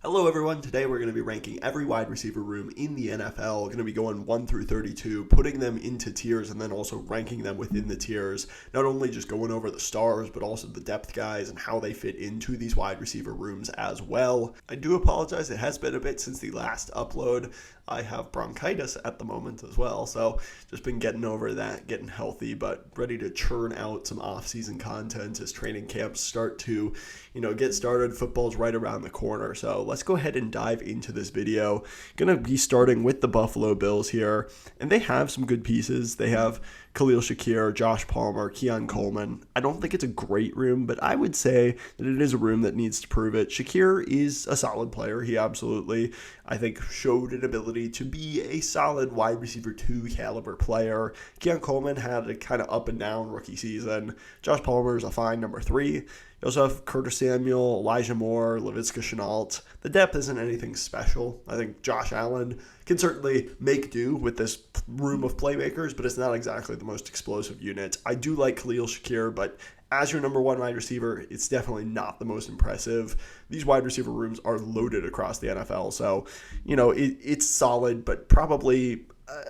Hello everyone, today we're going to be ranking every wide receiver room in the NFL. We're going to be going 1 through 32, putting them into tiers and then also ranking them within the tiers. Not only just going over the stars, but also the depth guys and how they fit into these wide receiver rooms as well. I do apologize, it has been a bit since the last upload. I have bronchitis at the moment as well, so just been getting over that, getting healthy, but ready to churn out some off-season content as training camps start to, get started. Football's right around the corner, so let's go ahead and dive into this video. Gonna be starting with the Buffalo Bills here, and they have some good pieces. They have Khalil Shakir, Josh Palmer, Keon Coleman. I don't think it's a great room, but I would say that it is a room that needs to prove it. Shakir is a solid player. He absolutely, I think, showed an ability to be a solid wide receiver 2 caliber player. Keon Coleman had a kind of up and down rookie season. Josh Palmer is a fine number 3. You also have Curtis Samuel, Elijah Moore, Laviska Shenault. The depth isn't anything special. I think Josh Allen can certainly make do with this room of playmakers, but it's not exactly the most explosive unit. I do like Khalil Shakir, but as your number 1 wide receiver, it's definitely not the most impressive. These wide receiver rooms are loaded across the NFL, so, it's solid, but probably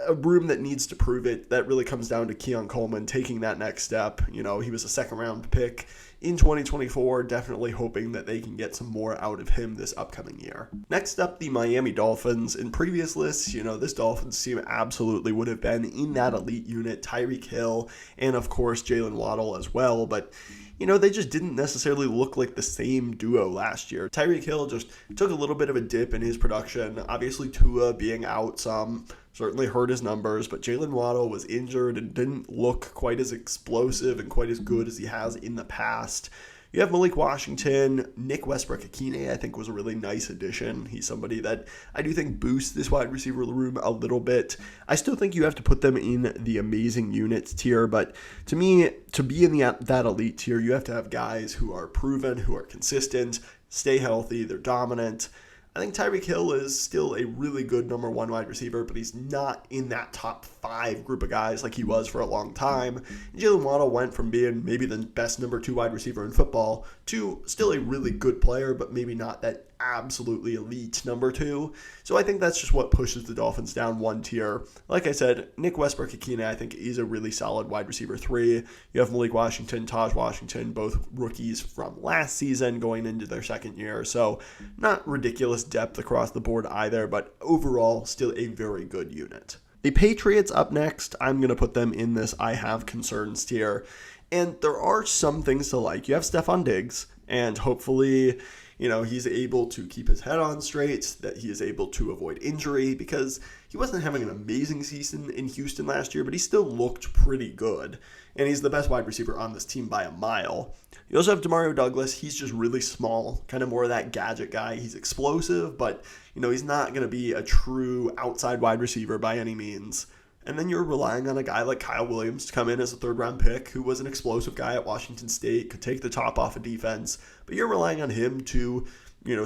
a room that needs to prove it. That really comes down to Keon Coleman taking that next step. He was a second-round pick in 2024, definitely hoping that they can get some more out of him this upcoming year. Next up, the Miami Dolphins. In previous lists, this Dolphins team absolutely would have been in that elite unit, Tyreek Hill, and of course Jalen Waddle as well, but they just didn't necessarily look like the same duo last year. Tyreek Hill just took a little bit of a dip in his production. Obviously, Tua being out some certainly hurt his numbers, but Jalen Waddle was injured and didn't look quite as explosive and quite as good as he has in the past. You have Malik Washington. Nick Westbrook-Ikine, I think, was a really nice addition. He's somebody that I do think boosts this wide receiver room a little bit. I still think you have to put them in the amazing units tier, but to me, to be in that elite tier, you have to have guys who are proven, who are consistent, stay healthy, they're dominant. I think Tyreek Hill is still a really good number 1 wide receiver, but he's not in that top 5 group of guys like he was for a long time. And Jalen Waddle went from being maybe the best number 2 wide receiver in football to still a really good player, but maybe not that absolutely elite number 2. So I think that's just what pushes the Dolphins down 1 tier. Like I said, Nick Westbrook-Ikine, I think, is a really solid wide receiver 3. You have Malik Washington, Taj Washington, both rookies from last season going into their second year. So not ridiculous depth across the board either, but overall still a very good unit. The Patriots up next. I'm going to put them in this I have concerns tier. And there are some things to like. You have Stephon Diggs, and hopefully he's able to keep his head on straight, that he is able to avoid injury, because he wasn't having an amazing season in Houston last year, but he still looked pretty good, and he's the best wide receiver on this team by a mile. You also have Demario Douglas. He's just really small, kind of more of that gadget guy. He's explosive, but he's not going to be a true outside wide receiver by any means. And then you're relying on a guy like Kyle Williams to come in as a 3rd-round pick, who was an explosive guy at Washington State, could take the top off of defense. But you're relying on him to,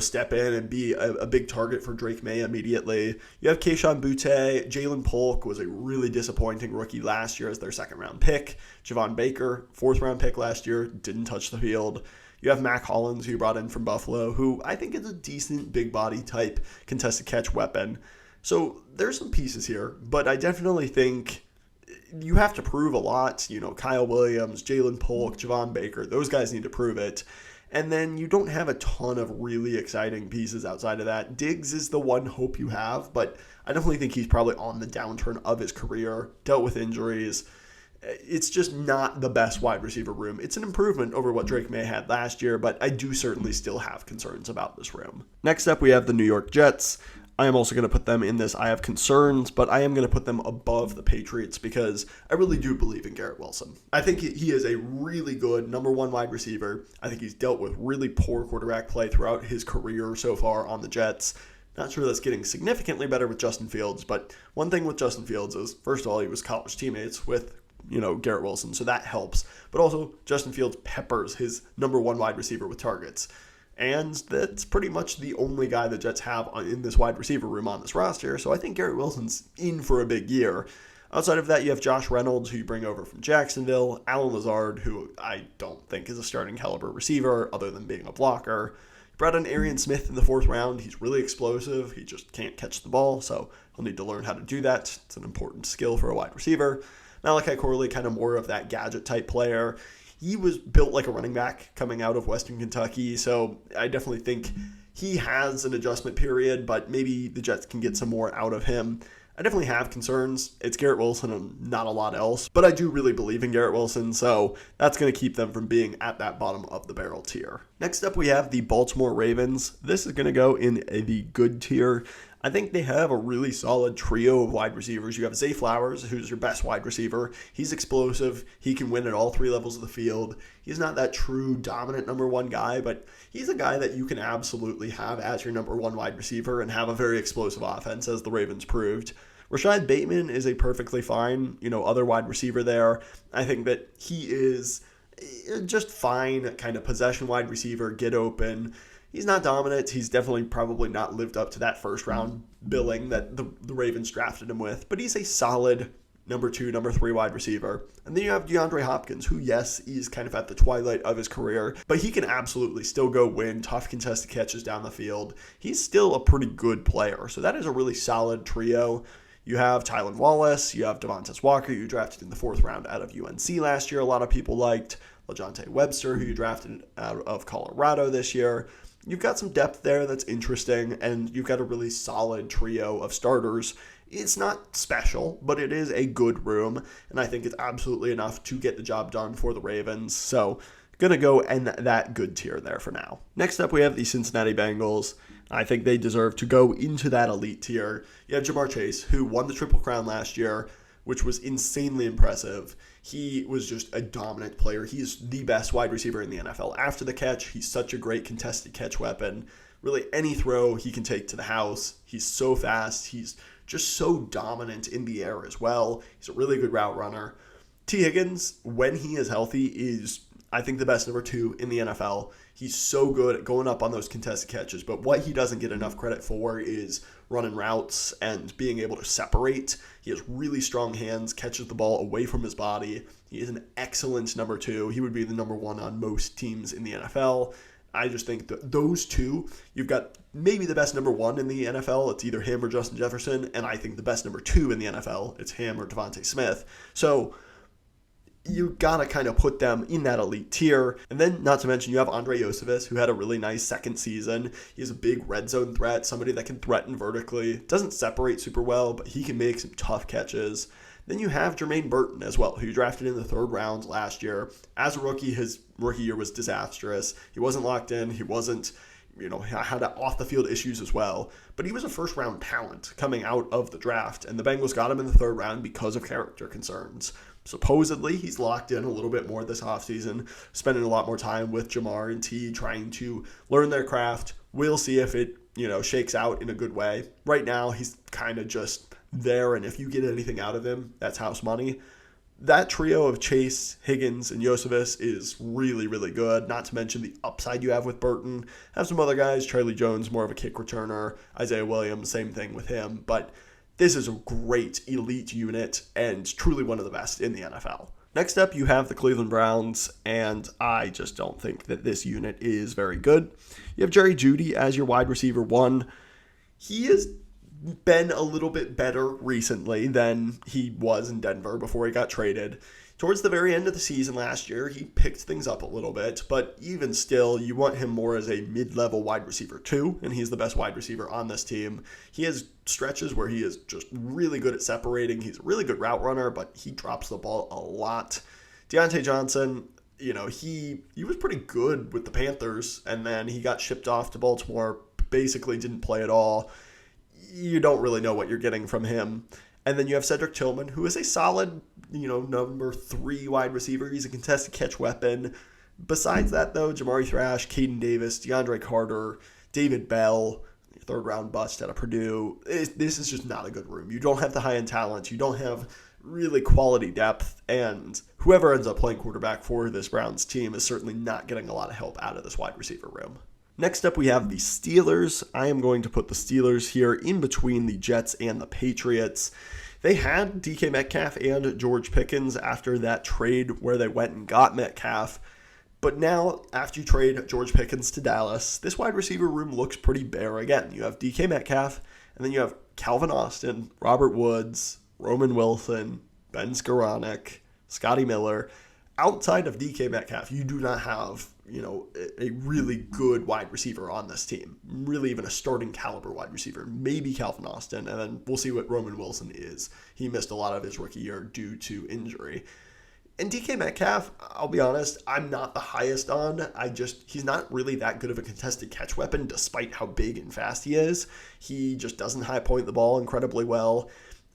step in and be a big target for Drake May immediately. You have Kayshon Boutte. Jalen Polk was a really disappointing rookie last year as their 2nd-round pick. Javon Baker, 4th-round pick last year, didn't touch the field. You have Mac Hollins, who you brought in from Buffalo, who I think is a decent big body type contested catch weapon. So there's some pieces here, but I definitely think you have to prove a lot. Kyle Williams, Jalen Polk, Javon Baker, those guys need to prove it. And then you don't have a ton of really exciting pieces outside of that. Diggs is the one hope you have, but I definitely think he's probably on the downturn of his career, dealt with injuries. It's just not the best wide receiver room. It's an improvement over what Drake May had last year, but I do certainly still have concerns about this room. Next up, we have the New York Jets. I am also going to put them in this I have concerns, but I am going to put them above the Patriots because I really do believe in Garrett Wilson. I think he is a really good number 1 wide receiver. I think he's dealt with really poor quarterback play throughout his career so far on the Jets. Not sure that's getting significantly better with Justin Fields, but one thing with Justin Fields is, first of all, he was college teammates with Garrett Wilson, so that helps. But also, Justin Fields peppers his number 1 wide receiver with targets. And that's pretty much the only guy the Jets have in this wide receiver room on this roster. So I think Garrett Wilson's in for a big year. Outside of that, you have Josh Reynolds, who you bring over from Jacksonville, Allen Lazard, who I don't think is a starting caliber receiver other than being a blocker. Brought in Arian Smith in the 4th round. He's really explosive. He just can't catch the ball, so he'll need to learn how to do that. It's an important skill for a wide receiver. Malachi Corley, kind of more of that gadget-type player. He was built like a running back coming out of Western Kentucky, so I definitely think he has an adjustment period, but maybe the Jets can get some more out of him. I definitely have concerns. It's Garrett Wilson and not a lot else, but I do really believe in Garrett Wilson, so that's going to keep them from being at that bottom of the barrel tier. Next up, we have the Baltimore Ravens. This is going to go in the good tier. I think they have a really solid trio of wide receivers. You have Zay Flowers, who's your best wide receiver. He's explosive. He can win at all 3 levels of the field. He's not that true dominant number 1 guy, but he's a guy that you can absolutely have as your number 1 wide receiver and have a very explosive offense, as the Ravens proved. Rashad Bateman is a perfectly fine, other wide receiver there. I think that he is just fine, kind of possession wide receiver, get open. He's not dominant. He's definitely probably not lived up to that first round billing that the Ravens drafted him with, but he's a solid number 2, number 3 wide receiver. And then you have DeAndre Hopkins, who, yes, he's kind of at the twilight of his career, but he can absolutely still go win tough contested catches down the field. He's still a pretty good player. So that is a really solid trio. You have Tylan Wallace, you have Devontae Walker, you drafted in the 4th round out of UNC last year. A lot of people liked LaJohntay Webster, who you drafted out of Colorado this year. You've got some depth there that's interesting, and you've got a really solid trio of starters. It's not special, but it is a good room, and I think it's absolutely enough to get the job done for the Ravens. So, going to go in that good tier there for now. Next up, we have the Cincinnati Bengals. I think they deserve to go into that elite tier. You have Jamar Chase, who won the Triple Crown last year, which was insanely impressive. He was just a dominant player. He is the best wide receiver in the NFL. After the catch, he's such a great contested catch weapon. Really, any throw he can take to the house. He's so fast. He's just so dominant in the air as well. He's a really good route runner. T. Higgins, when he is healthy, is, I think, the best number 2 in the NFL. He's so good at going up on those contested catches, but what he doesn't get enough credit for is running routes and being able to separate. He has really strong hands, catches the ball away from his body. He is an excellent number 2. He would be the number 1 on most teams in the NFL. I just think that those two, you've got maybe the best number 1 in the NFL. It's either him or Justin Jefferson, and I think the best number 2 in the NFL, it's him or Devontae Smith. So you gotta kind of put them in that elite tier. And then, not to mention, you have Andre Iosivas, who had a really nice second season. He's a big red zone threat, somebody that can threaten vertically. Doesn't separate super well, but he can make some tough catches. Then you have Jermaine Burton as well, who you drafted in the 3rd round last year. As a rookie, his rookie year was disastrous. He wasn't locked in. He wasn't, had off-the-field issues as well. But he was a first-round talent coming out of the draft, and the Bengals got him in the 3rd round because of character concerns. Supposedly, he's locked in a little bit more this offseason, spending a lot more time with Jamar and T, trying to learn their craft. We'll see if it, shakes out in a good way. Right now, he's kind of just there, and if you get anything out of him, that's house money. That trio of Chase, Higgins, and Iosivas is really, really good, not to mention the upside you have with Burton. Have some other guys, Charlie Jones, more of a kick returner, Isaiah Williams, same thing with him, but this is a great elite unit and truly one of the best in the NFL. Next up, you have the Cleveland Browns, and I just don't think that this unit is very good. You have Jerry Jeudy as your wide receiver 1. He has been a little bit better recently than he was in Denver before he got traded. Towards the very end of the season last year, he picked things up a little bit, but even still, you want him more as a mid-level wide receiver 2, and he's the best wide receiver on this team. He has stretches where he is just really good at separating. He's a really good route runner, but he drops the ball a lot. Deontay Johnson, he was pretty good with the Panthers, and then he got shipped off to Baltimore, basically didn't play at all. You don't really know what you're getting from him. And then you have Cedric Tillman, who is a solid, number 3 wide receiver. He's a contested catch weapon. Besides that, though, Jamari Thrash, Caden Davis, DeAndre Carter, David Bell, 3rd round bust out of Purdue. This is just not a good room. You don't have the high-end talent. You don't have really quality depth. And whoever ends up playing quarterback for this Browns team is certainly not getting a lot of help out of this wide receiver room. Next up, we have the Steelers. I am going to put the Steelers here in between the Jets and the Patriots. They had DK Metcalf and George Pickens after that trade where they went and got Metcalf. But now, after you trade George Pickens to Dallas, this wide receiver room looks pretty bare again. You have DK Metcalf, and then you have Calvin Austin, Robert Woods, Roman Wilson, Ben Skoranek, Scotty Miller. Outside of DK Metcalf, you do not have, a really good wide receiver on this team. Really even a starting caliber wide receiver. Maybe Calvin Austin, and then we'll see what Roman Wilson is. He missed a lot of his rookie year due to injury. And DK Metcalf, I'll be honest, I'm not the highest on. He's not really that good of a contested catch weapon, despite how big and fast he is. He just doesn't high point the ball incredibly well.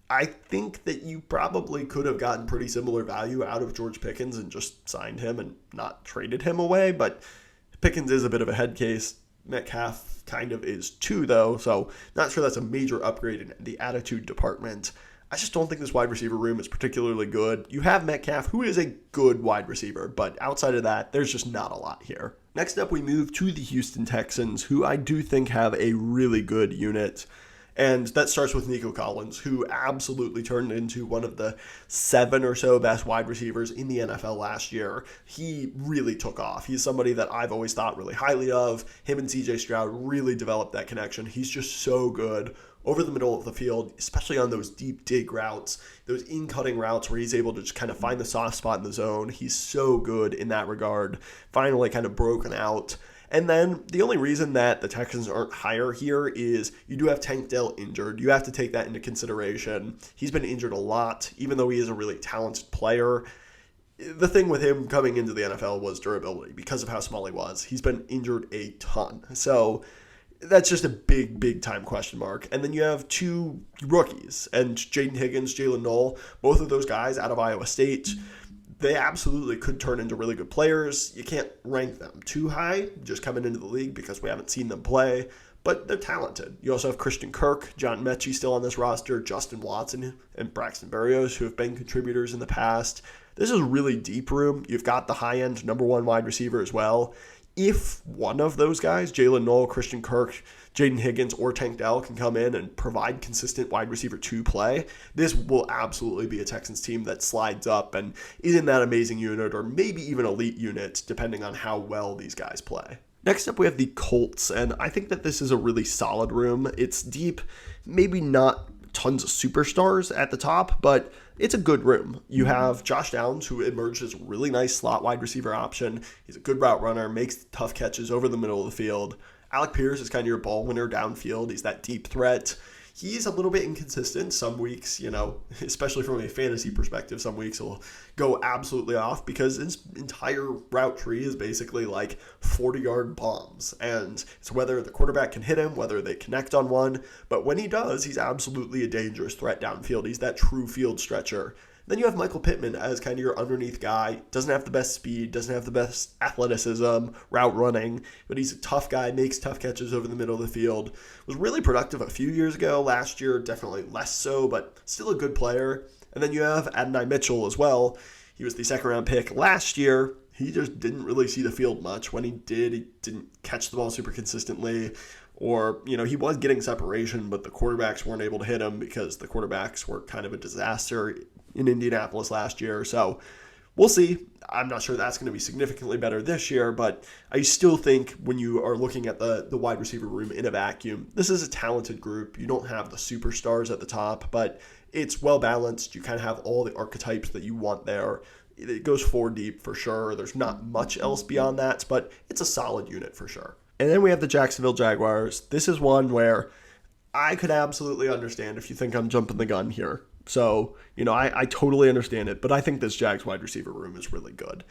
I think that you probably could have gotten pretty similar value out of George Pickens and just signed him and not traded him away, but Pickens is a bit of a head case. Metcalf kind of is too, though, so not sure that's a major upgrade in the attitude department. I just don't think this wide receiver room is particularly good. You have Metcalf, who is a good wide receiver, but outside of that, there's just not a lot here. Next up, we move to the Houston Texans, who I do think have a really good unit. And that starts with Nico Collins, who absolutely turned into one of the 7 or so best wide receivers in the NFL last year. He really took off. He's somebody that I've always thought really highly of. Him and CJ Stroud really developed that connection. He's just so good over the middle of the field, especially on those deep dig routes, those in-cutting routes where he's able to just kind of find the soft spot in the zone. He's so good in that regard. Finally kind of broken out. And then the only reason that the Texans aren't higher here is you do have Tank Dell injured. You have to take that into consideration. He's been injured a lot, even though he is a really talented player. The thing with him coming into the NFL was durability because of how small he was. He's been injured a ton. So that's just a big, big time question mark. And then you have 2 rookies, and Jaden Higgins, Jalen Noel, both of those guys out of Iowa State. They absolutely could turn into really good players. You can't rank them too high just coming into the league because we haven't seen them play, but they're talented. You also have Christian Kirk, John Mechie still on this roster, Justin Watson, and Braxton Berrios, who have been contributors in the past. This is a really deep room. You've got the high-end number 1 wide receiver as well. If one of those guys, Jalen Noel, Christian Kirk, Jaden Higgins, or Tank Dell, can come in and provide consistent wide receiver 2 play, this will absolutely be a Texans team that slides up and is in that amazing unit or maybe even elite unit, depending on how well these guys play. Next up, we have the Colts, and I think that this is a really solid room. It's deep, maybe not tons of superstars at the top, but it's a good room. You have Josh Downs, who emerged as a really nice slot wide receiver option. He's a good route runner, makes tough catches over the middle of the field. Alec Pierce is kind of your ball winner downfield. He's that deep threat. He's a little bit inconsistent some weeks, especially from a fantasy perspective. Some weeks he'll go absolutely off because his entire route tree is basically like 40-yard bombs. And it's whether the quarterback can hit him, whether they connect on one. But when he does, he's absolutely a dangerous threat downfield. He's that true field stretcher. Then you have Michael Pittman as kind of your underneath guy. Doesn't have the best speed, doesn't have the best athleticism, route running, but he's a tough guy, makes tough catches over the middle of the field. Was really productive a few years ago. Last year, definitely less so, but still a good player. And then you have Adonai Mitchell as well. He was the second-round pick last year. He just didn't really see the field much. When he did, he didn't catch the ball super consistently. Or, he was getting separation, but the quarterbacks weren't able to hit him because the quarterbacks were kind of a disaster in Indianapolis last year. So we'll see. I'm not sure that's going to be significantly better this year, but I still think when you are looking at the wide receiver room in a vacuum, this is a talented group. You don't have the superstars at the top, but it's well balanced. You kind of have all the archetypes that you want there. It goes 4 deep for sure. There's not much else beyond that, but it's a solid unit for sure. And then we have the Jacksonville Jaguars. This is one where I could absolutely understand if you think I'm jumping the gun here. So, I totally understand it, but I think this Jags wide receiver room is really good.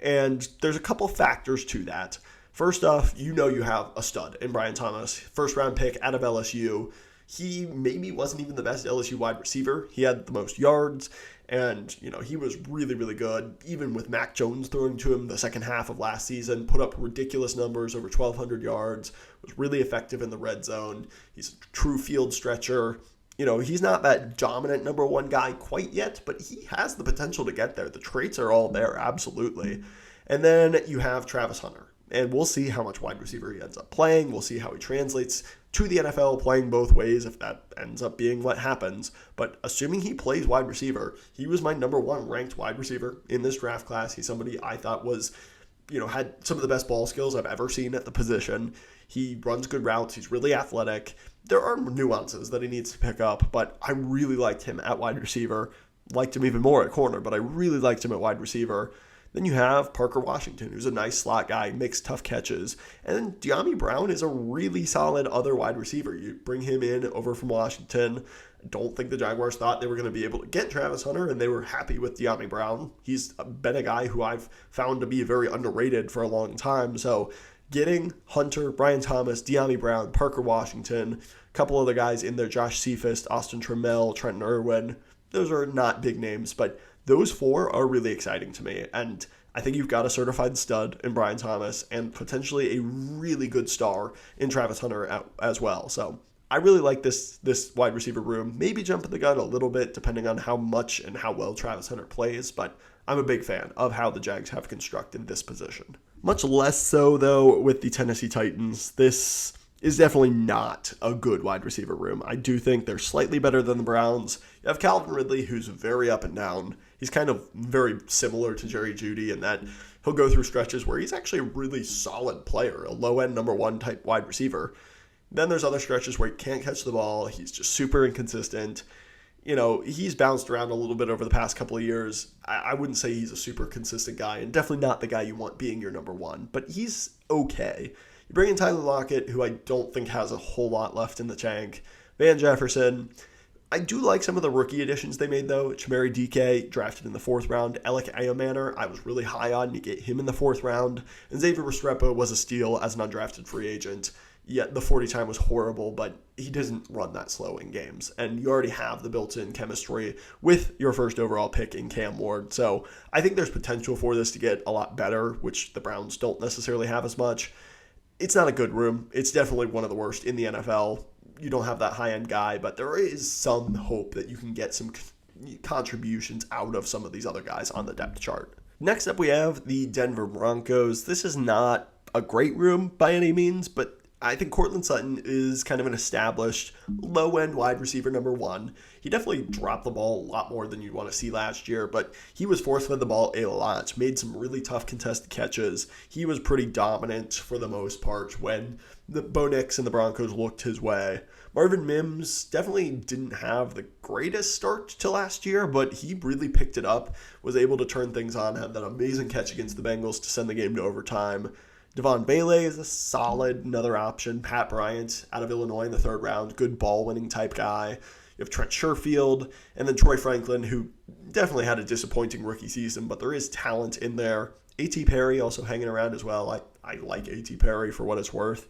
And there's a couple factors to that. First off, you have a stud in Brian Thomas, first-round pick out of LSU. He maybe wasn't even the best LSU wide receiver. He had the most yards, and, he was really, really good. Even with Mac Jones throwing to him the second half of last season, put up ridiculous numbers, over 1,200 yards, was really effective in the red zone. He's a true field stretcher. He's not that dominant number 1 guy quite yet, but he has the potential to get there. The traits are all there, absolutely. And then you have Travis Hunter. And we'll see how much wide receiver he ends up playing. We'll see how he translates to the NFL playing both ways if that ends up being what happens. But assuming he plays wide receiver, he was my number 1 ranked wide receiver in this draft class. He's somebody I thought was had some of the best ball skills I've ever seen at the position. He runs good routes. He's really athletic. There are nuances that he needs to pick up, but I really liked him at wide receiver. Liked him even more at corner, but I really liked him at wide receiver. Then you have Parker Washington, who's a nice slot guy, makes tough catches. And then Dyami Brown is a really solid other wide receiver. You bring him in over from Washington. I don't think the Jaguars thought they were going to be able to get Travis Hunter, and they were happy with Dyami Brown. He's been a guy who I've found to be very underrated for a long time. So getting Hunter, Brian Thomas, Dyami Brown, Parker Washington, a couple other guys in there, Josh Cephas, Austin Trammell, Trenton Irwin, those are not big names, but those four are really exciting to me. And I think you've got a certified stud in Brian Thomas and potentially a really good star in Travis Hunter as well. So I really like this wide receiver room. Maybe jumping the gun a little bit depending on how much and how well Travis Hunter plays, but I'm a big fan of how the Jags have constructed this position. Much less so, though, with the Tennessee Titans. This is definitely not a good wide receiver room. I do think they're slightly better than the Browns. You have Calvin Ridley, who's very up and down. He's kind of very similar to Jerry Jeudy in that he'll go through stretches where he's actually a really solid player, a low-end number one type wide receiver. Then there's other stretches where he can't catch the ball. He's just super inconsistent. He's bounced around a little bit over the past couple of years. I wouldn't say he's a super consistent guy, and definitely not the guy you want being your number one, but he's okay. You bring in Tyler Lockett, who I don't think has a whole lot left in the tank. Van Jefferson. I do like some of the rookie additions they made, though. Chimere Dike, drafted in the 4th round. Alec Ayomanor, I was really high on. You get him in the 4th round. And Xavier Restrepo was a steal as an undrafted free agent. Yet the 40 time was horrible, but he doesn't run that slow in games. And you already have the built-in chemistry with your first overall pick in Cam Ward. So I think there's potential for this to get a lot better, which the Browns don't necessarily have as much. It's not a good room. It's definitely one of the worst in the NFL. You don't have that high-end guy, but there is some hope that you can get some contributions out of some of these other guys on the depth chart. Next up, we have the Denver Broncos. This is not a great room by any means, but I think Courtland Sutton is kind of an established low-end wide receiver number one. He definitely dropped the ball a lot more than you'd want to see last year, but he was force-fed the ball a lot, made some really tough contested catches. He was pretty dominant for the most part when the Bo Nix and the Broncos looked his way. Marvin Mims definitely didn't have the greatest start to last year, but he really picked it up, was able to turn things on, had that amazing catch against the Bengals to send the game to overtime. Devon Bailey is a solid another option. Pat Bryant out of Illinois in the 3rd round, good ball-winning type guy. You have Trent Sherfield, and then Troy Franklin, who definitely had a disappointing rookie season, but there is talent in there. A.T. Perry also hanging around as well. I like A.T. Perry for what it's worth.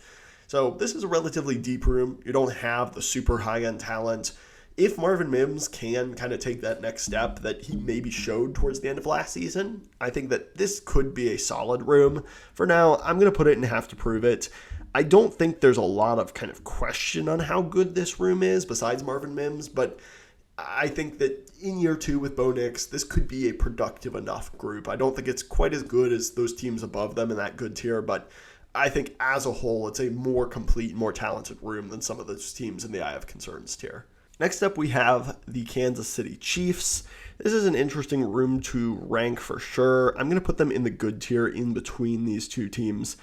So this is a relatively deep room. You don't have the super high-end talent. If Marvin Mims can kind of take that next step that he maybe showed towards the end of last season, I think that this could be a solid room. For now, I'm going to put it in have to prove it. I don't think there's a lot of kind of question on how good this room is besides Marvin Mims, but I think that in year 2 with Bo Nix, this could be a productive enough group. I don't think it's quite as good as those teams above them in that good tier, but I think as a whole, it's a more complete, more talented room than some of those teams in the eye of concerns tier. Next up, we have the Kansas City Chiefs. This is an interesting room to rank for sure. I'm going to put them in the good tier in between these two teams.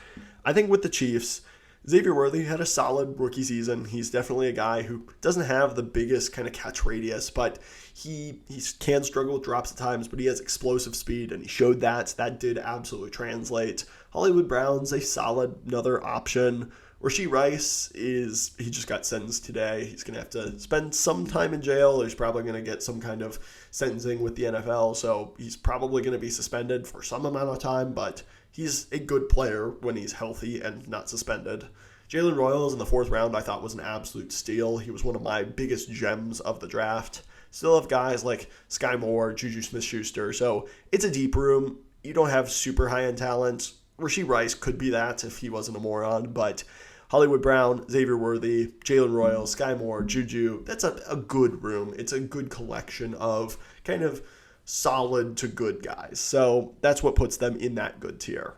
I think with the Chiefs, Xavier Worthy had a solid rookie season. He's definitely a guy who doesn't have the biggest kind of catch radius, but he can struggle with drops at times, but he has explosive speed, and he showed that. That did absolutely translate. Hollywood Brown's a solid another option. Rashee Rice he just got sentenced today. He's going to have to spend some time in jail. He's probably going to get some kind of sentencing with the NFL, so he's probably going to be suspended for some amount of time, but he's a good player when he's healthy and not suspended. Jalen Royals in the 4th round I thought was an absolute steal. He was one of my biggest gems of the draft. Still have guys like Sky Moore, Juju Smith-Schuster, so it's a deep room. You don't have super high-end talent. Rashee Rice could be that if he wasn't a moron, but Hollywood Brown, Xavier Worthy, Jalen Royals, Sky Moore, Juju, that's a good room. It's a good collection of kind of solid to good guys. So that's what puts them in that good tier.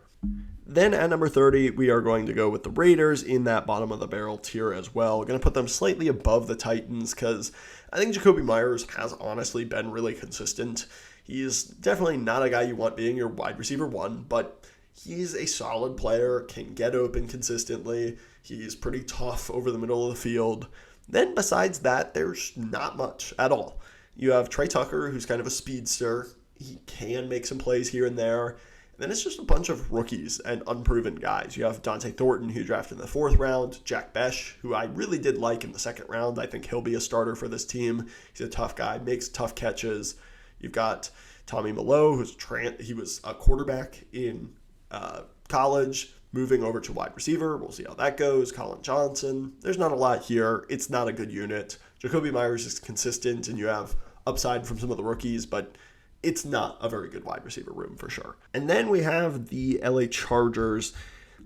Then at number 30, we are going to go with the Raiders in that bottom of the barrel tier as well. We're going to put them slightly above the Titans because I think Jacoby Myers has honestly been really consistent. He's definitely not a guy you want being your wide receiver one, but He's a solid player, can get open consistently. He's pretty tough over the middle of the field. Then besides that, there's not much at all. You have Trey Tucker, who's kind of a speedster. He can make some plays here and there. And then it's just a bunch of rookies and unproven guys. You have Dante Thornton, who drafted in the 4th round. Jack Besh, who I really did like in the 2nd round. I think he'll be a starter for this team. He's a tough guy, makes tough catches. You've got Tommy Malone, he was a quarterback in college, moving over to wide receiver. We'll see how that goes. Colin Johnson. There's not a lot here. It's not a good unit. Jacoby Myers is consistent, and you have upside from some of the rookies, but it's not a very good wide receiver room for sure. And then we have the LA Chargers.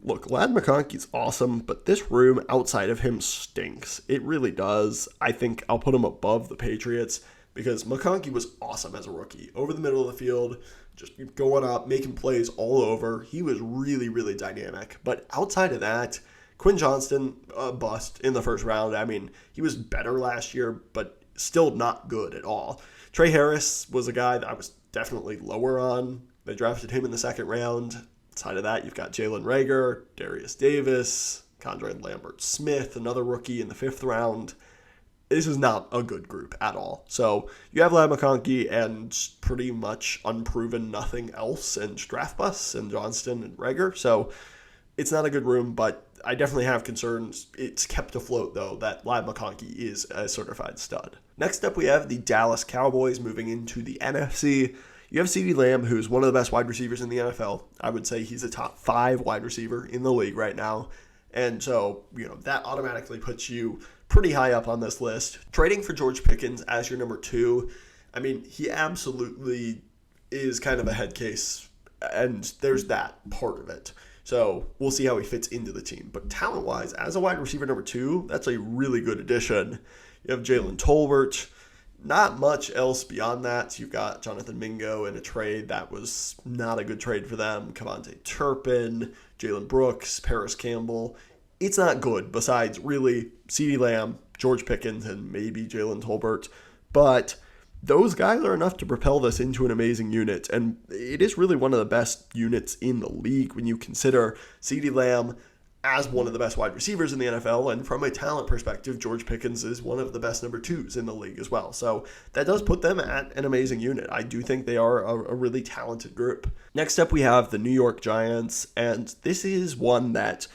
Look, Ladd McConkey's awesome, but this room outside of him stinks. It really does. I think I'll put him above the Patriots because McConkey was awesome as a rookie. Over the middle of the field, just going up, making plays all over. He was really, really dynamic. But outside of that, Quinn Johnston, a bust in the 1st round. I mean, he was better last year, but still not good at all. Trey Harris was a guy that I was definitely lower on. They drafted him in the 2nd round. Outside of that, you've got Jalen Reagor, Darius Davis, Condre Lambert-Smith, another rookie in the 5th round. This is not a good group at all. So you have Ladd McConkey and pretty much unproven nothing else, and draft busts and Johnston and Reagor. So it's not a good room, but I definitely have concerns. It's kept afloat, though, that Ladd McConkey is a certified stud. Next up, we have the Dallas Cowboys moving into the NFC. You have CeeDee Lamb, who's one of the best wide receivers in the NFL. I would say he's a top 5 wide receiver in the league right now. And so, that automatically puts you pretty high up on this list. Trading for George Pickens as your number 2, I mean, he absolutely is kind of a head case, and there's that part of it. So we'll see how he fits into the team. But talent-wise, as a wide receiver number 2, that's a really good addition. You have Jalen Tolbert. Not much else beyond that. You've got Jonathan Mingo in a trade that was not a good trade for them. Kevontae Turpin, Jalen Brooks, Paris Campbell. It's not good besides really CeeDee Lamb, George Pickens, and maybe Jalen Tolbert. But those guys are enough to propel this into an amazing unit. And it is really one of the best units in the league when you consider CeeDee Lamb as one of the best wide receivers in the NFL. And from a talent perspective, George Pickens is one of the best number 2s in the league as well. So that does put them at an amazing unit. I do think they are a really talented group. Next up, we have the New York Giants. And this is one that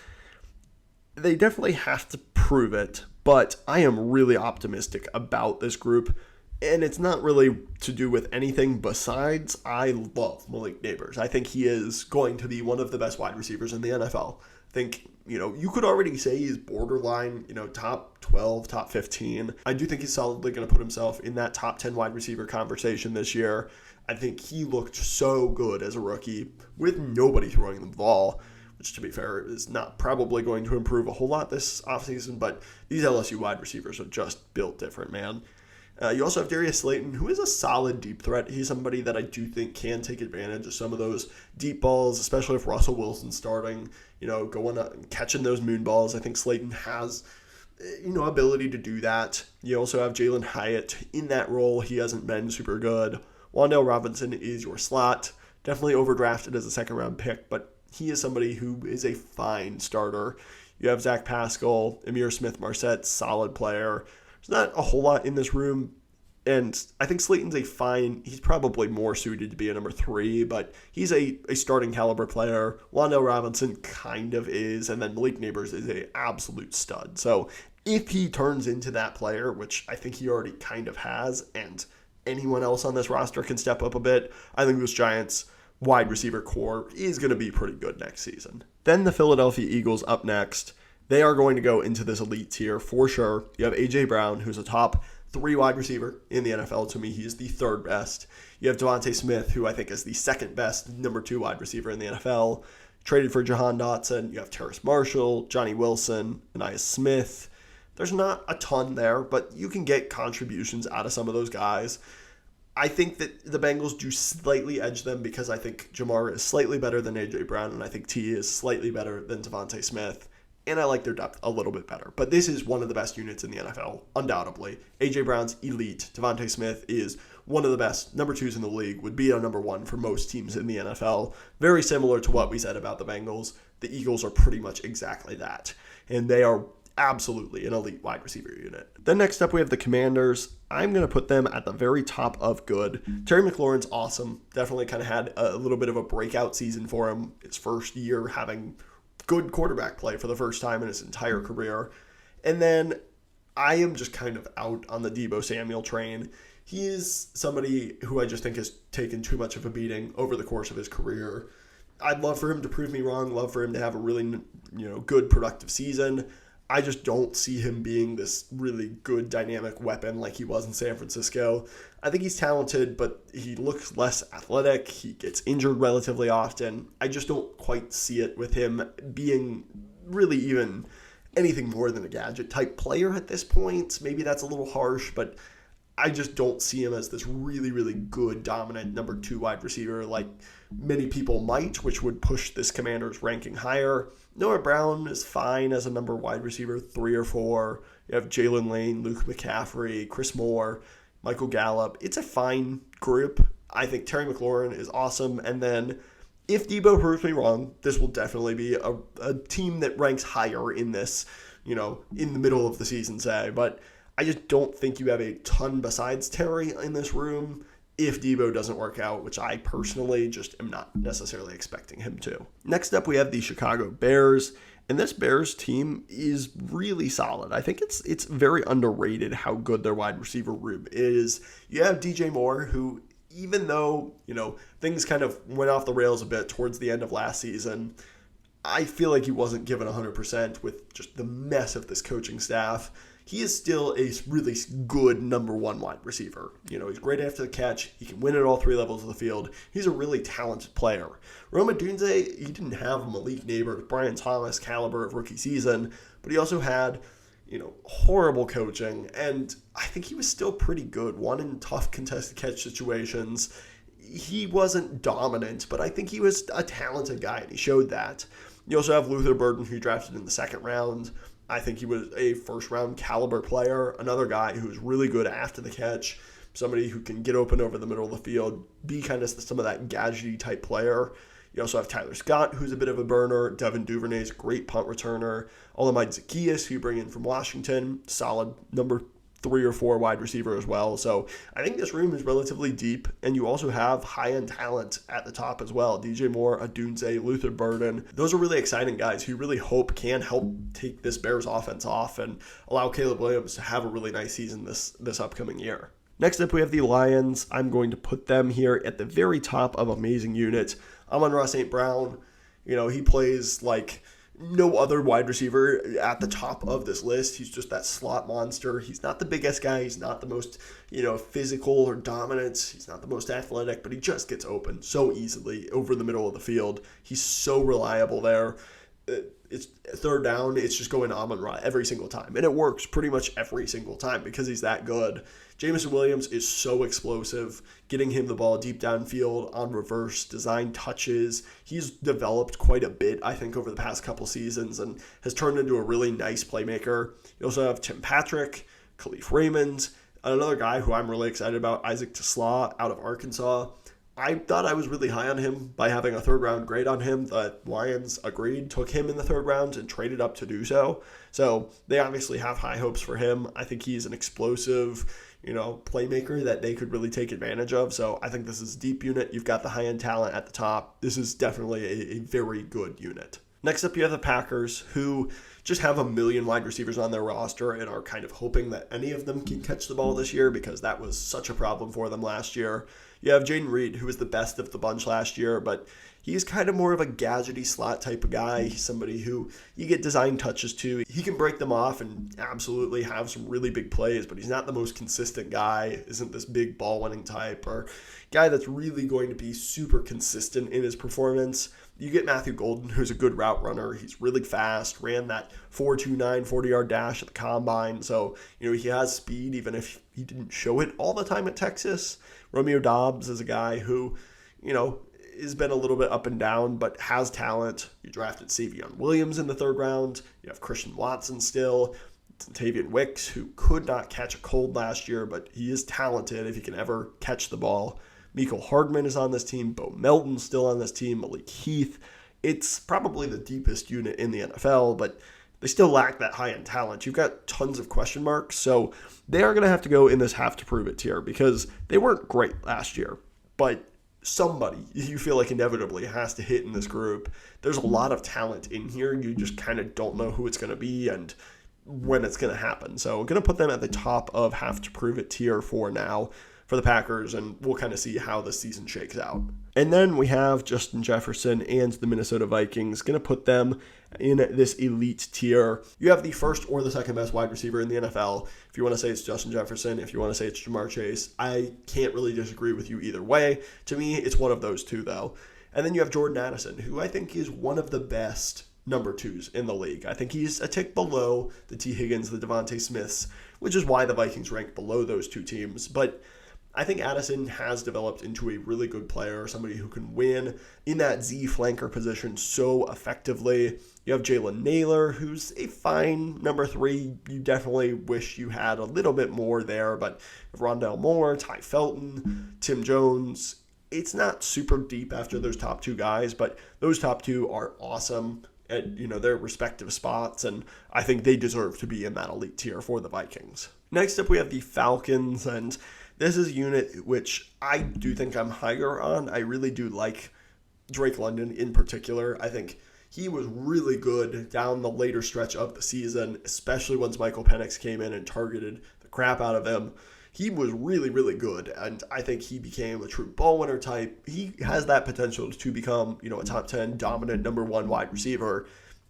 they definitely have to prove it. But I am really optimistic about this group. And it's not really to do with anything besides I love Malik Neighbors. I think he is going to be one of the best wide receivers in the NFL. I think, you could already say he's borderline, top 12, top 15. I do think he's solidly going to put himself in that top 10 wide receiver conversation this year. I think he looked so good as a rookie with nobody throwing the ball, which to be fair is not probably going to improve a whole lot this offseason, but these LSU wide receivers are just built different, man. You also have Darius Slayton, who is a solid deep threat. He's somebody that I do think can take advantage of some of those deep balls, especially if Russell Wilson's starting, going up and catching those moon balls. I think Slayton has, ability to do that. You also have Jalen Hyatt in that role. He hasn't been super good. Wan'Dale Robinson is your slot. Definitely overdrafted as a 2nd-round pick, but he is somebody who is a fine starter. You have Zach Pascal, Amir Smith-Marset, solid player. There's not a whole lot in this room, and I think Slayton's he's probably more suited to be a number 3, but he's a starting caliber player. Wan'Dale Robinson kind of is, and then Malik Neighbors is an absolute stud. So if he turns into that player, which I think he already kind of has, and anyone else on this roster can step up a bit, I think this Giants wide receiver core is going to be pretty good next season. Then the Philadelphia Eagles up next. They are going to go into this elite tier for sure. You have A.J. Brown, who's a top 3 wide receiver in the NFL. To me, he is the 3rd best. You have Devontae Smith, who I think is the 2nd best number 2 wide receiver in the NFL. Traded for Jahan Dotson. You have Terrace Marshall, Johnny Wilson, Anais Smith. There's not a ton there, but you can get contributions out of some of those guys. I think that the Bengals do slightly edge them because I think Jamar is slightly better than A.J. Brown, and I think T is slightly better than Devontae Smith. and I like their depth a little bit better. But this is one of the best units in the NFL, undoubtedly. A.J. Brown's elite. Devontae Smith is one of the best number 2s in the league, would be a number 1 for most teams in the NFL. Very similar to what we said about the Bengals. The Eagles are pretty much exactly that. And they are absolutely an elite wide receiver unit. Then next up we have the Commanders. I'm going to put them at the very top of good. Terry McLaurin's awesome. Definitely kind of had a little bit of a breakout season for him. His first year having good quarterback play for the first time in his entire career. And then I am just kind of out on the Deebo Samuel train. He is somebody who I just think has taken too much of a beating over the course of his career. I'd love for him to prove me wrong, love for him to have a really, good productive season. I just don't see him being this really good dynamic weapon like he was in San Francisco. I think he's talented, but he looks less athletic. He gets injured relatively often. I just don't quite see it with him being really even anything more than a gadget type player at this point. Maybe that's a little harsh, but I just don't see him as this really, really good, dominant number 2 wide receiver like many people might, which would push this Commanders ranking higher. Noah Brown is fine as a number wide receiver 3 or 4. You have Jalen Lane, Luke McCaffrey, Chris Moore, Michael Gallup. It's a fine group. I think Terry McLaurin is awesome. And then if Deebo proves me wrong, this will definitely be a team that ranks higher in this, in the middle of the season, say. But I just don't think you have a ton besides Terry in this room if Deebo doesn't work out, which I personally just am not necessarily expecting him to. Next up, we have the Chicago Bears, and this Bears team is really solid. I think it's very underrated how good their wide receiver room is. You have DJ Moore, who, even though, things kind of went off the rails a bit towards the end of last season, I feel like he wasn't given 100% with just the mess of this coaching staff. He is still a really good number 1 wide receiver. He's great after the catch. He can win at all 3 levels of the field. He's a really talented player. Rome Odunze, he didn't have Malik Neighbors, Brian Thomas caliber of rookie season, but he also had, horrible coaching, and I think he was still pretty good. Won in tough contested catch situations. He wasn't dominant, but I think he was a talented guy, and he showed that. You also have Luther Burden, who drafted in the 2nd round. I think he was a first-round caliber player, another guy who's really good after the catch, somebody who can get open over the middle of the field, be kind of some of that gadgety type player. You also have Tyler Scott, who's a bit of a burner. Devin Duvernay's a great punt returner. Olamide Zaccheaus, who you bring in from Washington, solid number 3 or 4 wide receiver as well. So I think this room is relatively deep, and you also have high-end talent at the top as well. DJ Moore, Odunze, Luther Burden. Those are really exciting guys who really hope can help take this Bears offense off and allow Caleb Williams to have a really nice season this upcoming year. Next up, we have the Lions. I'm going to put them here at the very top of amazing units. Amon-Ra St. Brown, he plays like no other wide receiver at the top of this list. He's just that slot monster. He's not the biggest guy. He's not the most, physical or dominant. He's not the most athletic, but he just gets open so easily over the middle of the field. He's so reliable there. It's 3rd down. It's just going to Amon-Ra every single time. And it works pretty much every single time because he's that good. Jameson Williams is so explosive, getting him the ball deep downfield on reverse design touches. He's developed quite a bit, I think, over the past couple seasons and has turned into a really nice playmaker. You also have Tim Patrick, Khalif Raymond, another guy who I'm really excited about, Isaac Tesla out of Arkansas. I thought I was really high on him by having a 3rd round grade on him. The Lions agreed, took him in the 3rd round and traded up to do so. So they obviously have high hopes for him. I think he's an explosive, playmaker that they could really take advantage of. So I think this is a deep unit. You've got the high-end talent at the top. This is definitely a very good unit. Next up, you have the Packers, who just have a million wide receivers on their roster and are kind of hoping that any of them can catch the ball this year because that was such a problem for them last year. You have Jaden Reed, who was the best of the bunch last year, but he's kind of more of a gadgety slot type of guy. He's somebody who you get design touches to. He can break them off and absolutely have some really big plays, but he's not the most consistent guy, isn't this big ball-winning type or guy that's really going to be super consistent in his performance. You get Matthew Golden, who's a good route runner. He's really fast, ran that 4.29 40-yard dash at the combine. So, he has speed, even if he didn't show it all the time at Texas. Romeo Doubs is a guy who, has been a little bit up and down, but has talent. You drafted Savion Williams in the 3rd round. You have Christian Watson still. Tavian Wicks, who could not catch a cold last year, but he is talented if he can ever catch the ball. Mecole Hardman is on this team. Bo Melton's still on this team. Malik Heath. It's probably the deepest unit in the NFL, but they still lack that high-end talent. You've got tons of question marks, so they are going to have to go in this have-to-prove-it tier because they weren't great last year, but somebody you feel like inevitably has to hit in this group. There's a lot of talent in here. You just kind of don't know who it's going to be and when it's going to happen. So I'm going to put them at the top of have-to-prove-it tier for now for the Packers, and we'll kind of see how the season shakes out. And then we have Justin Jefferson and the Minnesota Vikings. Going to put them in this elite tier. You have the first or the second best wide receiver in the NFL. If you want to say it's Justin Jefferson, if you want to say it's Jamar Chase, I can't really disagree with you either way. To me, it's one of those two, though. And then you have Jordan Addison, who I think is one of the best number 2s in the league. I think he's a tick below the T. Higgins, the Devontae Smiths, which is why the Vikings rank below those two teams. But I think Addison has developed into a really good player, somebody who can win in that Z flanker position so effectively. You have Jalen Naylor, who's a fine number 3. You definitely wish you had a little bit more there, but Rondale Moore, Ty Felton, Tim Jones, it's not super deep after those top 2 guys, but those top 2 are awesome at their respective spots, and I think they deserve to be in that elite tier for the Vikings. Next up, we have the Falcons, and this is a unit which I do think I'm higher on. I really do like Drake London in particular. I think he was really good down the later stretch of the season, especially once Michael Penix came in and targeted the crap out of him. He was really, really good, and I think he became a true ball winner type. He has that potential to become, a top 10 dominant number 1 wide receiver.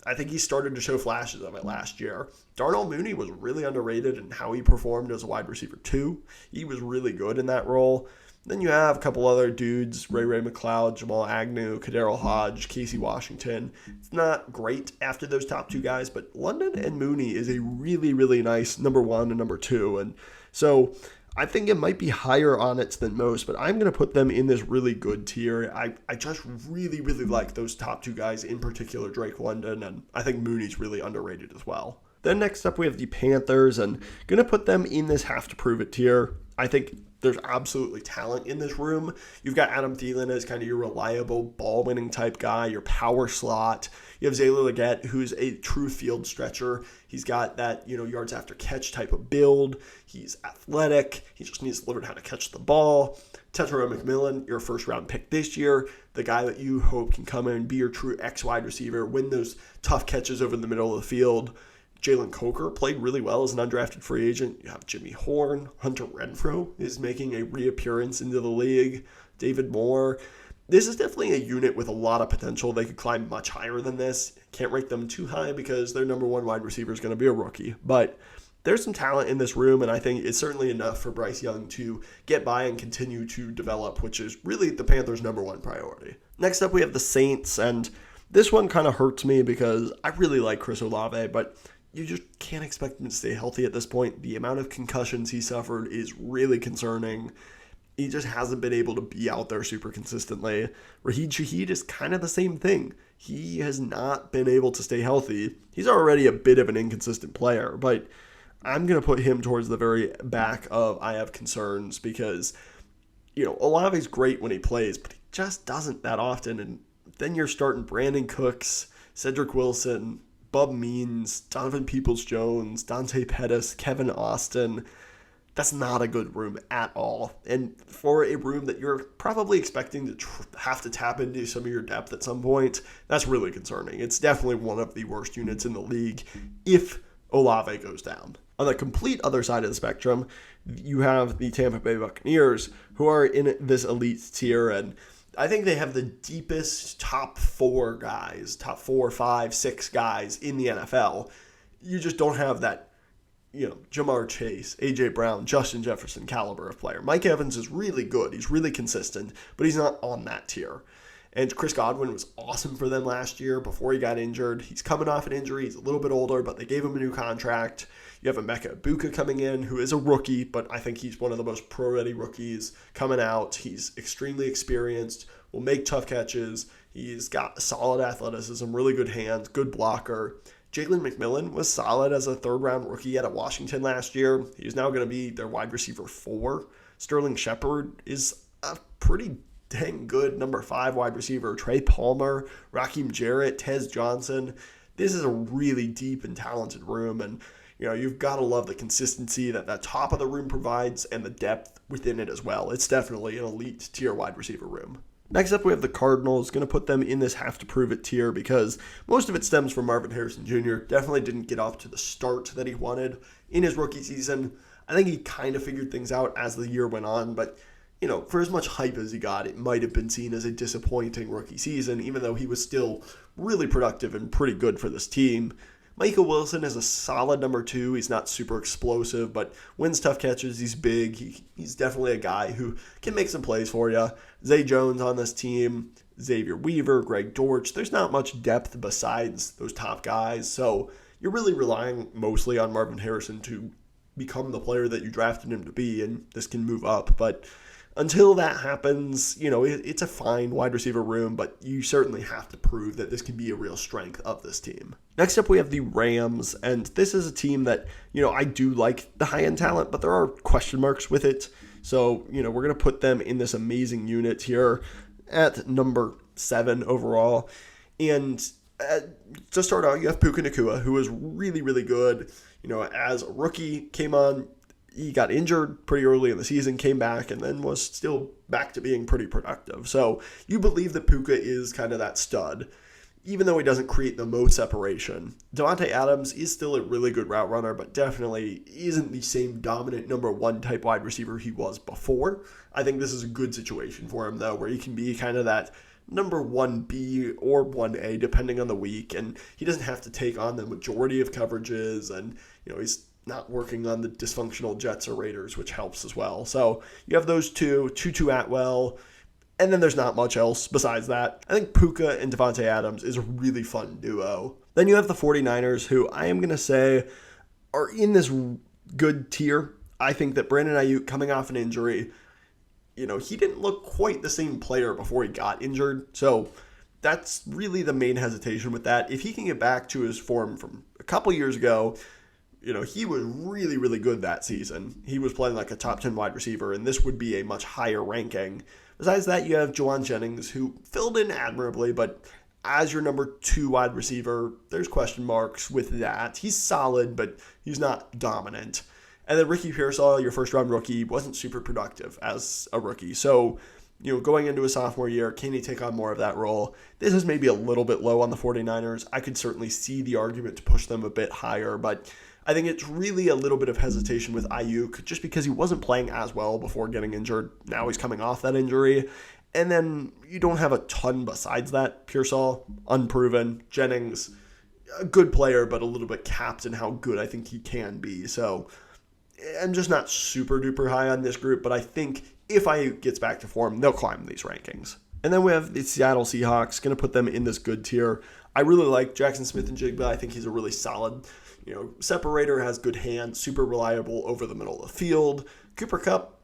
I think he started to show flashes of it last year. Darnell Mooney was really underrated in how he performed as a wide receiver too. He was really good in that role. Then you have a couple other dudes, Ray McLeod, Jamal Agnew, Kadarius Hodge, Casey Washington. It's not great after those top 2 guys, but London and Mooney is a really, really nice number 1 and number 2. And so I think it might be higher on it than most, but I'm going to put them in this really good tier. I just really, really like those top 2 guys, in particular Drake London, and I think Mooney's really underrated as well. Then next up we have the Panthers, and going to put them in this have-to-prove-it tier. I think there's absolutely talent in this room. You've got Adam Thielen as kind of your reliable ball-winning type guy, your power slot. You have Zaylor Legette, who's a true field stretcher. He's got that, yards after catch type of build. He's athletic. He just needs to learn how to catch the ball. Tetairoa McMillan, your first-round pick this year, the guy that you hope can come in and be your true X-wide receiver, win those tough catches over the middle of the field. Jalen Coker played really well as an undrafted free agent. You have Jimmy Horn. Hunter Renfrow is making a reappearance into the league. David Moore. This is definitely a unit with a lot of potential. They could climb much higher than this. Can't rank them too high because their number 1 wide receiver is going to be a rookie. But there's some talent in this room, and I think it's certainly enough for Bryce Young to get by and continue to develop, which is really the Panthers' number 1 priority. Next up, we have the Saints, and this one kind of hurts me because I really like Chris Olave, but you just can't expect him to stay healthy at this point. The amount of concussions he suffered is really concerning. He just hasn't been able to be out there super consistently. Raheed Shaheed is kind of the same thing. He has not been able to stay healthy. He's already a bit of an inconsistent player, but I'm going to put him towards the very back of I have concerns because, Olave's great when he plays, but he just doesn't that often. And then you're starting Brandon Cooks, Cedric Wilson, Bub Means, Donovan Peoples-Jones, Dante Pettis, Kevin Austin. That's not a good room at all. And for a room that you're probably expecting to have to tap into some of your depth at some point, that's really concerning. It's definitely one of the worst units in the league if Olave goes down. On the complete other side of the spectrum, you have the Tampa Bay Buccaneers, who are in this elite tier, and I think they have the deepest top 4 guys, top 4, 5, 6 guys in the NFL. You just don't have that, Jamar Chase, A.J. Brown, Justin Jefferson caliber of player. Mike Evans is really good. He's really consistent, but he's not on that tier. And Chris Godwin was awesome for them last year before he got injured. He's coming off an injury. He's a little bit older, but they gave him a new contract. You have Emeka Ibuka coming in, who is a rookie, but I think he's one of the most pro-ready rookies coming out. He's extremely experienced, will make tough catches. He's got solid athleticism, really good hands, good blocker. Jalen McMillan was solid as a third-round rookie out of Washington last year. He's now going to be their wide receiver 4. Sterling Shepard is a pretty dang good number 5 wide receiver. Trey Palmer, Raheem Jarrett, Tez Johnson. This is a really deep and talented room, and you've got to love the consistency that top of the room provides and the depth within it as well. It's definitely an elite tier wide receiver room. Next up, we have the Cardinals. Going to put them in this have-to-prove-it tier because most of it stems from Marvin Harrison Jr. Definitely didn't get off to the start that he wanted in his rookie season. I think he kind of figured things out as the year went on, but for as much hype as he got, it might have been seen as a disappointing rookie season, even though he was still really productive and pretty good for this team. Michael Wilson is a solid number 2. He's not super explosive, but wins tough catches. He's big. He's definitely a guy who can make some plays for you. Zay Jones on this team, Xavier Weaver, Greg Dortch. There's not much depth besides those top guys, so you're really relying mostly on Marvin Harrison to become the player that you drafted him to be, and this can move up, but until that happens, it's a fine wide receiver room, but you certainly have to prove that this can be a real strength of this team. Next up, we have the Rams, and this is a team that, I do like the high-end talent, but there are question marks with it. So, we're going to put them in this amazing unit here at number 7 overall. And to start out, you have Puka Nacua, who is really, really good. As a rookie, came on. He got injured pretty early in the season, came back, and then was still back to being pretty productive. So you believe that Puka is kind of that stud, even though he doesn't create the most separation. Davante Adams is still a really good route runner, but definitely isn't the same dominant number 1 type wide receiver he was before. I think this is a good situation for him, though, where he can be kind of that number 1B or 1A, depending on the week, and he doesn't have to take on the majority of coverages, and he's not working on the dysfunctional Jets or Raiders, which helps as well. So you have those two, Tutu Atwell, and then there's not much else besides that. I think Puka and Davante Adams is a really fun duo. Then you have the 49ers, who I am going to say are in this good tier. I think that Brandon Ayuk, coming off an injury, he didn't look quite the same player before he got injured. So that's really the main hesitation with that. If he can get back to his form from a couple years ago, he was really, really good that season. He was playing like a top 10 wide receiver, and this would be a much higher ranking. Besides that, you have Juwan Jennings, who filled in admirably, but as your number 2 wide receiver, there's question marks with that. He's solid, but he's not dominant. And then Ricky Pearsall, your first-round rookie, wasn't super productive as a rookie. So, going into a sophomore year, can he take on more of that role? This is maybe a little bit low on the 49ers. I could certainly see the argument to push them a bit higher, but I think it's really a little bit of hesitation with Ayuk just because he wasn't playing as well before getting injured. Now he's coming off that injury. And then you don't have a ton besides that. Pearsall, unproven. Jennings, a good player, but a little bit capped in how good I think he can be. So I'm just not super duper high on this group, but I think if Ayuk gets back to form, they'll climb these rankings. And then we have the Seattle Seahawks, going to put them in this good tier. I really like Jackson Smith-Njigba. I think he's a really solid separator, has good hands, super reliable over the middle of the field. Cooper Kupp,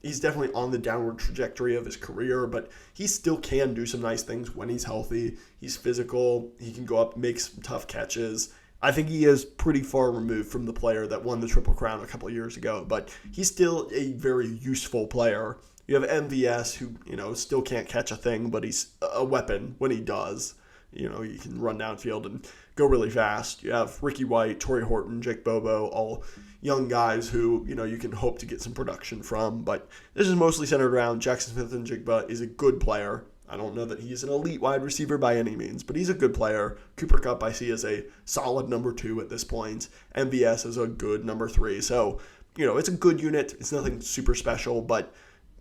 he's definitely on the downward trajectory of his career, but he still can do some nice things when he's healthy. He's physical. He can go up, make some tough catches. I think he is pretty far removed from the player that won the Triple Crown a couple of years ago, but he's still a very useful player. You have MVS, who, still can't catch a thing, but he's a weapon when he does. He can run downfield and go really fast. You have Ricky White, Torrey Horton, Jake Bobo, all young guys who, you can hope to get some production from. But this is mostly centered around Jackson Smith-Njigba is a good player. I don't know that he's an elite wide receiver by any means, but he's a good player. Cooper Kupp I see as a solid number 2 at this point. MVS is a good number 3. So, it's a good unit. It's nothing super special, but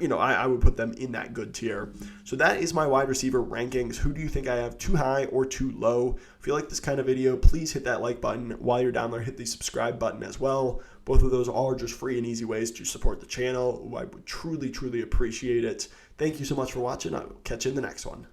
I would put them in that good tier. So that is my wide receiver rankings. Who do you think I have too high or too low? If you like this kind of video, please hit that like button. While you're down there, hit the subscribe button as well. Both of those are just free and easy ways to support the channel. I would truly, truly appreciate it. Thank you so much for watching. I will catch you in the next one.